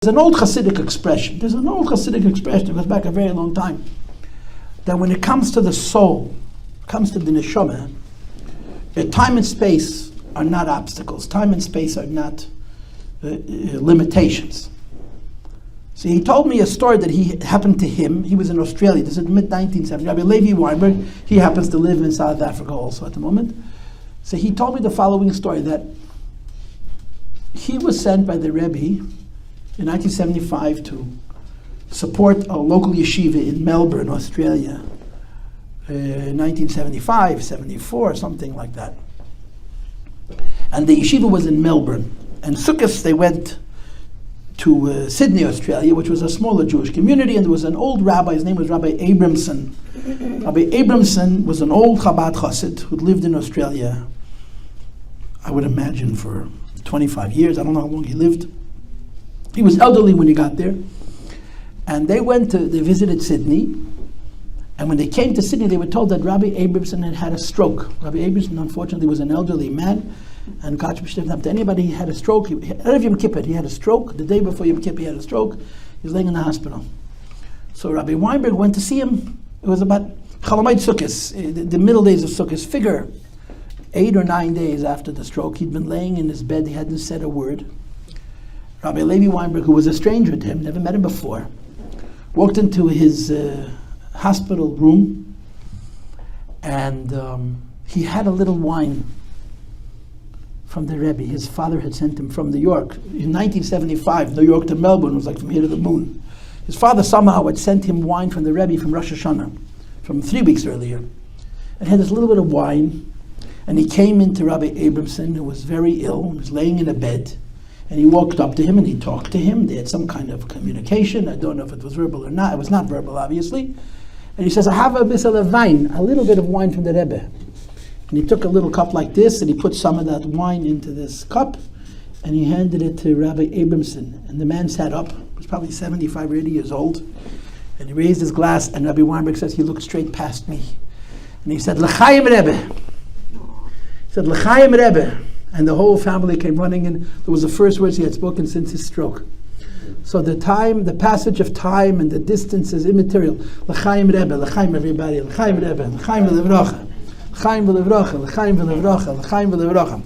There's an old Hasidic expression. There's an old Hasidic expression that goes back a very long time. That when it comes to the soul, comes to the neshama, time and space are not obstacles. Time and space are not limitations. See, he told me a story that happened to him. He was in Australia. This is mid-1970s. Rabbi Levi Weinberg, he happens to live in South Africa also at the moment. So he told me the following story, that he was sent by the Rebbe in 1975 to support a local yeshiva in Melbourne, Australia, in 1975, 74, something like that. And the yeshiva was in Melbourne. And Sukkot, they went to Sydney, Australia, which was a smaller Jewish community, and there was an old rabbi, his name was Rabbi Abramson. Rabbi Abramson was an old Chabad Chossid who'd lived in Australia, I would imagine, for 25 years. I don't know how long he lived. He was elderly when he got there. And they visited Sydney. And when they came to Sydney, they were told that Rabbi Abramson had had a stroke. Rabbi Abramson, unfortunately, was an elderly man. And God forbid to anybody, he had a stroke. Erev Yom Kippur, he had a stroke. The day before Yom Kippur, he had a stroke. He was laying in the hospital. So Rabbi Weinberg went to see him. It was about Chalamayit Sukkot, the middle days of Sukkot. Figure 8 or 9 days after the stroke, he'd been laying in his bed. He hadn't said a word. Rabbi Levi Weinberg, who was a stranger to him, never met him before, walked into his hospital room, and he had a little wine from the Rebbe. His father had sent him from New York. In 1975, New York to Melbourne was like from here to the moon. His father somehow had sent him wine from the Rebbe from Rosh Hashanah, from 3 weeks earlier. And he had this little bit of wine, and he came into Rabbi Abramson, who was very ill, was laying in a bed, and he walked up to him and he talked to him. They had some kind of communication. I don't know if it was verbal or not. It was not verbal, obviously. And he says, I have a bissel of wine, a little bit of wine from the Rebbe. And he took a little cup like this, and he put some of that wine into this cup, and he handed it to Rabbi Abramson. And the man sat up, he was probably 75 or 80 years old, and he raised his glass, and Rabbi Weinberg says, he looked straight past me. And he said, L'chaim Rebbe. He said, L'chaim Rebbe. And the whole family came running in. It was the first words he had spoken since his stroke. So the passage of time and the distance is immaterial. L'chaim Rebbe, L'chaim everybody, L'chaim Rebbe, L'chaim v'levracha, L'chaim v'levracha, L'chaim v'levracha, L'chaim v'levracha.